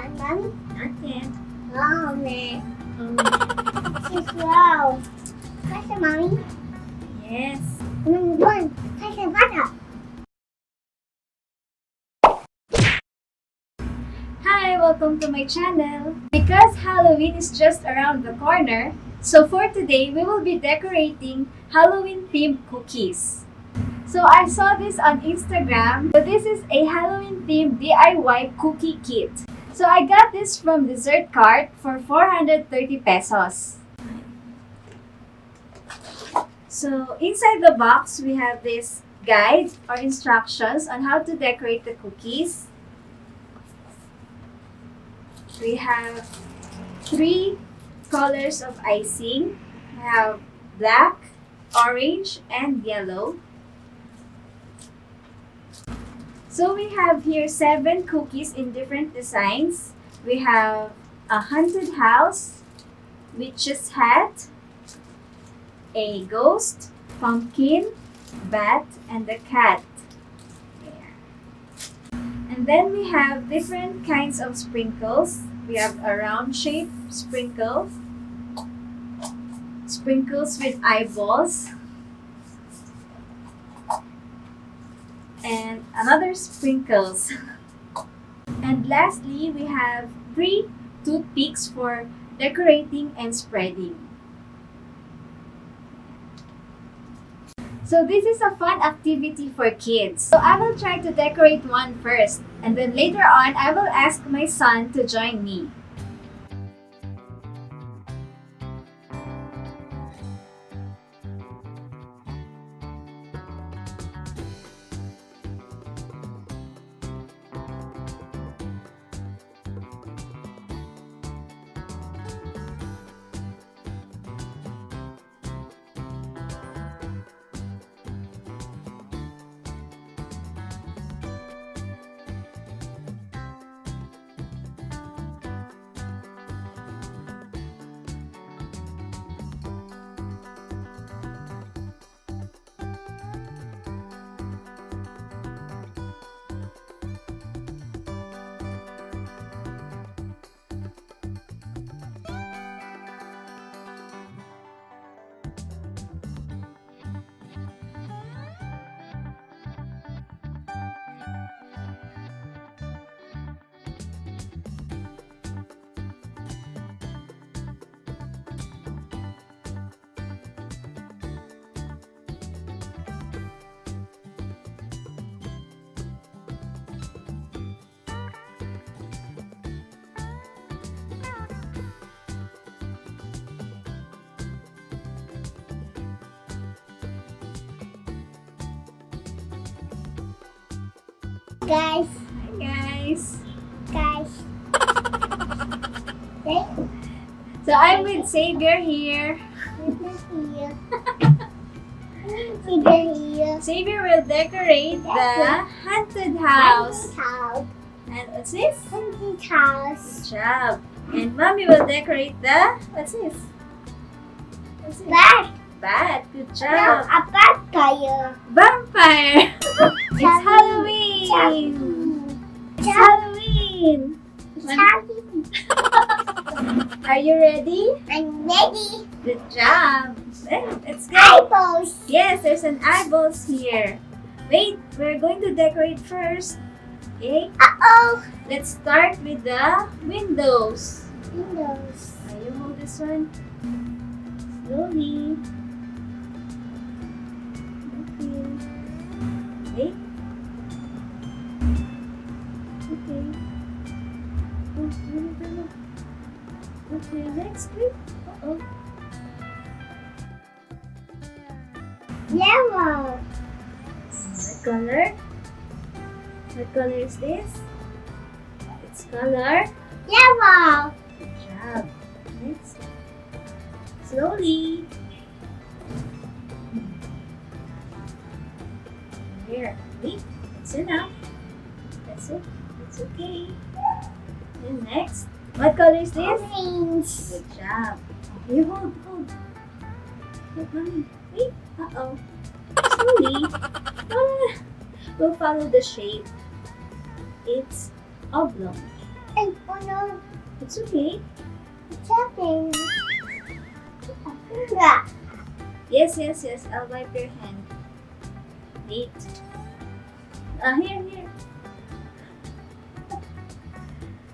Mommy? Not yet. Wow, man. Oh, She's wow. Hi, mommy. yes. One. Hi, butter. Hi, welcome to my channel. Because Halloween is just around the corner, so for today, we will be decorating Halloween themed cookies. So I saw this on Instagram. So this is a Halloween themed DIY cookie kit. So I got this from Dessert Kart for 430 pesos. So inside the box, we have this guide or instructions on how to decorate the cookies. We have 3 colors of icing. We have black, orange, and yellow. So we have here 7 cookies in different designs. We have a haunted house, witch's hat, a ghost, pumpkin, bat, and a cat. There. And then we have different kinds of sprinkles. We have a round shape sprinkle, sprinkles with eyeballs, and another sprinkles. And lastly, we have 3 toothpicks for decorating and spreading. So this is a fun activity for kids. So I will try to decorate one first, and then later on, I will ask my son to join me. Guys. Hi guys! Okay. So I'm with Xavier here. Here. Here. Xavier will decorate the haunted house. House. And what's this? Haunted house. Good job. And Mommy will decorate the, what's this? What's this? Bat. Bat. Good No, job. a bat fire. Vampire. It's Halloween. It's Halloween. Are you ready? I'm ready. Good job. Let's go. Eyeballs. Yes, there's an eyeballs here. Wait, we're going to decorate first. Okay, Uh-oh. let's start with the windows. Windows. You hold this one. Slowly. Okay. Okay. Oh, no. Okay, next clip. Uh-oh. Yellow. What color? What color is this? It's color. Yellow. Good job. Next. Slowly. Here. Wait. That's enough. That's it. It's okay. And next. What color is this? Orange. Good job. Okay, hold. Wait, Mommy. Wait. Uh-oh. Slowly. We'll follow the shape. It's oblong. Ay, oh no. It's okay. What's happening? Yeah. Yes. I'll wipe your hand. Wait. Here.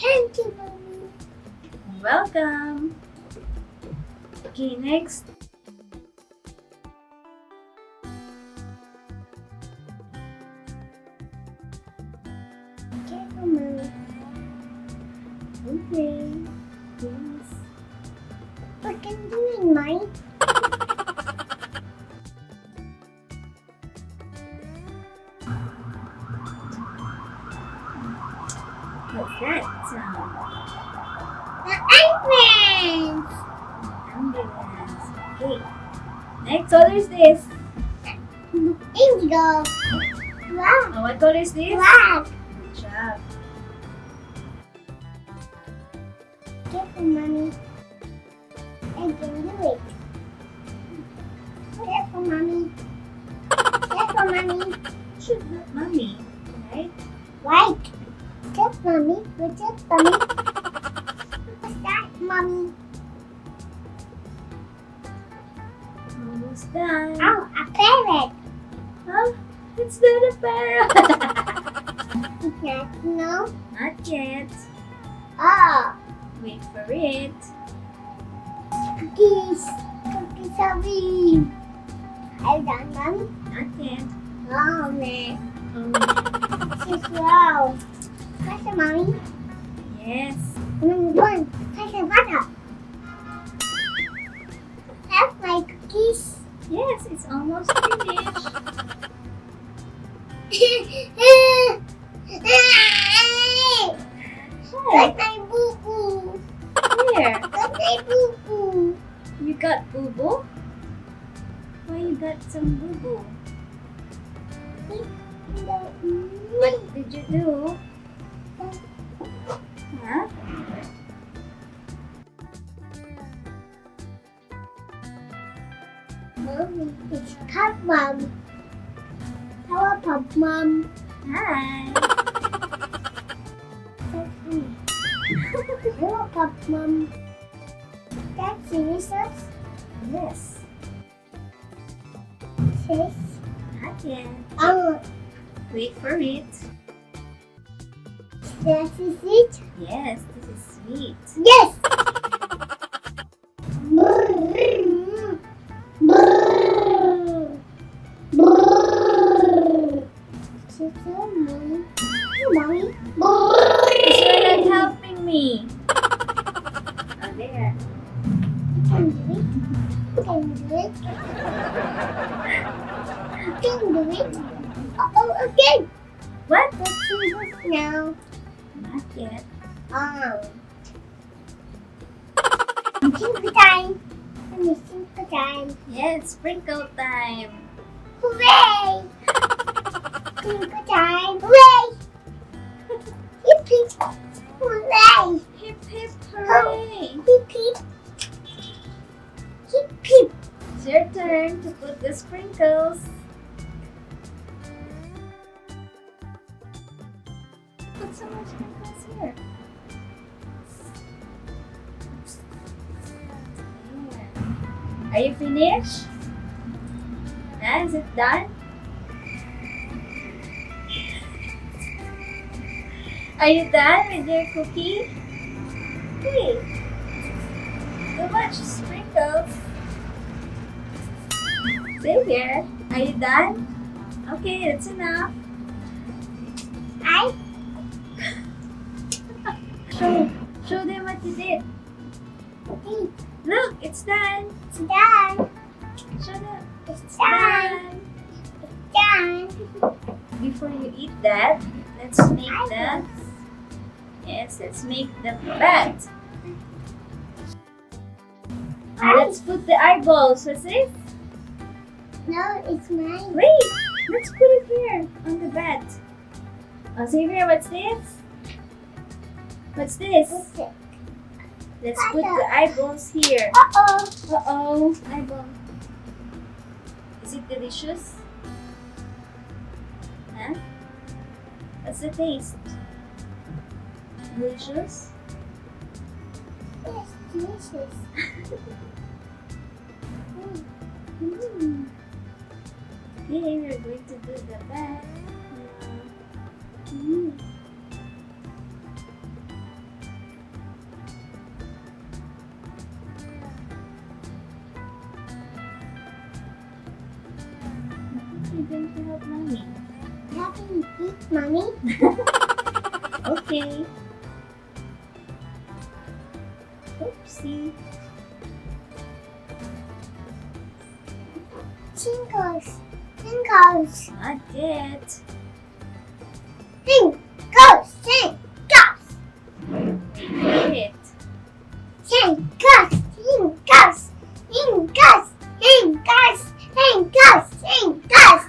Thank you, mommy. Welcome. Okay, next. Careful, mommy. Okay. Yes. What can you do, mommy? What's that sound? The ambulance. Ambulance. Okay. Next, what color is this? Indigo. Black. Oh, what color is this? Black. Good job. Careful, mommy. I can do it. Careful, mommy. Careful, mommy. Should not mommy, right? Right. Good, mommy. Good job, mommy. What's that, mommy? Almost done. Oh, a parrot. Huh? It's not a parrot. It's not, no. Not yet. Oh, Wait for it. cookies. Cookies are green. Are you done, mommy? Not yet. Oh, man. This is wow. What's the mommy? Yes. One. What's the butter? Have my cookies. Yes, it's almost finished. Got my boo boo. Where? Got my boo boo. You got boo boo? Why you got some boo boo? What did you do? Huh? Mommy, it's Pop Mom. Hello, Pop Mom. Hi. That's me. Hello, Pop Mom. That's Jesus. Yes. Sis. Not yet. Oh, Wait for it. that is it? Yes, this is sweet. Yes. Mommy. Because you're not helping me. Oh, there. Can do it. Can do it. Can do it. Oh, okay. What? Let's see this now. Not yet. Sprinkle time. Sprinkle time. Yes, sprinkle time. Hooray! Sprinkle time. Hooray! Hip hip. Hooray! Hip hip hooray. Hip hip. Hip hip. It's your turn to put the sprinkles. Put some more sprinkles here. There. Are you finished? Is it done? Are you done with your cookie? Hey, too much sprinkles. Stay here. Are you done? Okay, that's enough. I Show them what you did. think Look, it's done. it's done. Show them. It's done. It's done. Before you eat that, let's make the let's make the bat. Let's put the eyeballs. What's this? No, it's mine. Wait, let's put it here on the bat. Oh, Xavier, what's this? What's this? What's it? Let's put the eyeballs here. Uh-oh. Uh-oh, eyeball. Is it delicious? Huh? What's the taste? Delicious? Yes, delicious. Mm. Okay, we're going to do the back. Mm. You're going to help mommy. Having eat, mommy. Okay. Oopsie. Tingles. Tingles. Not yet. Tingles. Tingles. Wait it. Tingles. Tingles. Tingles. Tingles. Tingles. Tingles.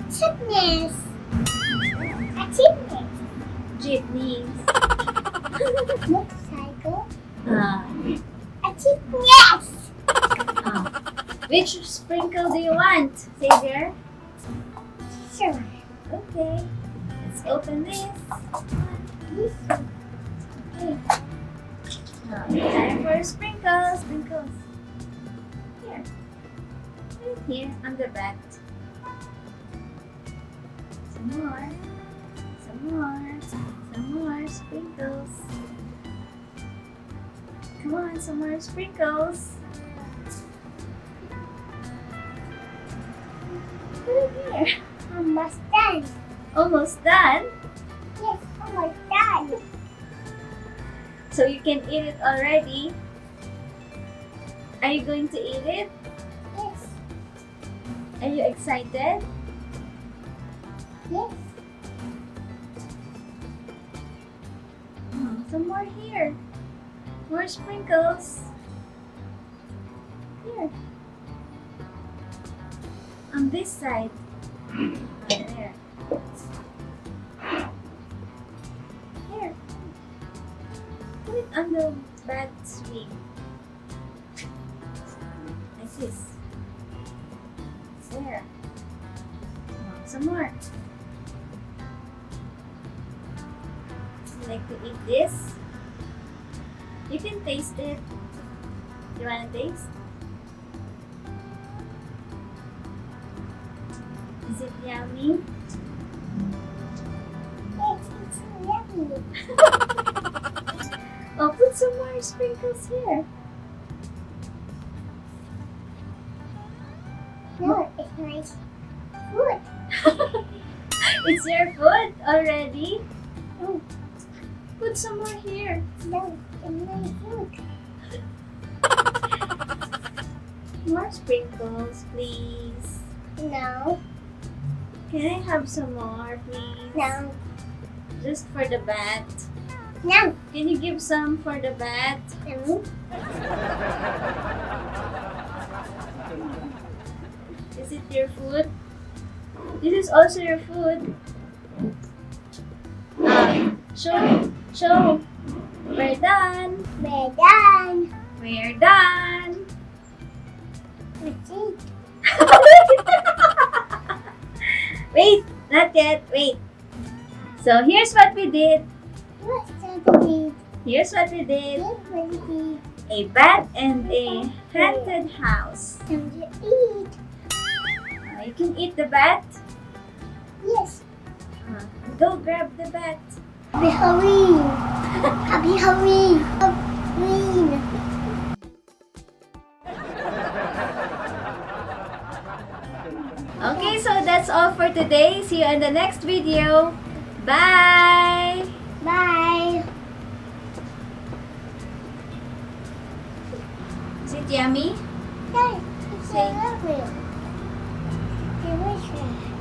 Chipness. A chipness. Jeepneys. Motorcycle. Ah. A chipness. Which sprinkle do you want, Xavier? Sure. Okay. Let's open this. This one. Okay. Now, time for sprinkles. Sprinkles. Here. Right here on the back. Some more. Some more. Some more sprinkles. Come on, some more sprinkles. Put it here. Almost done. Almost done. Yes, almost done. So you can eat it already. Are you going to eat it? Yes. Are you excited? Yes. Oh, some more here. More sprinkles. Here. On this side. There. Here. Put it on the back swing. Like this. There. Oh, some more. You like to eat this? You can taste it. You wanna taste? Is it yummy? Yes, it's yummy. Oh, put some more sprinkles here. No, it's nice food. It's your food already? Mm. Put some more here. No, it's my food. More sprinkles, please. No, Can I have some more, please? no, Just for the bat. no, Can you give some for the bat? no. Is it your food? This is also your food. Show. We're done. We're done. We're done. That's it. Wait, not yet. Wait. So here's what we did. What's that? Here's what we did. Everybody A bat and a haunted house. something to eat. You can eat the bat. Yes. Go grab the bat. Happy Halloween. Happy Halloween. Halloween. Okay, so that's all for today. See you in the next video. Bye! Bye. Is it yummy? Yes, it's Say. lovely. Delicious.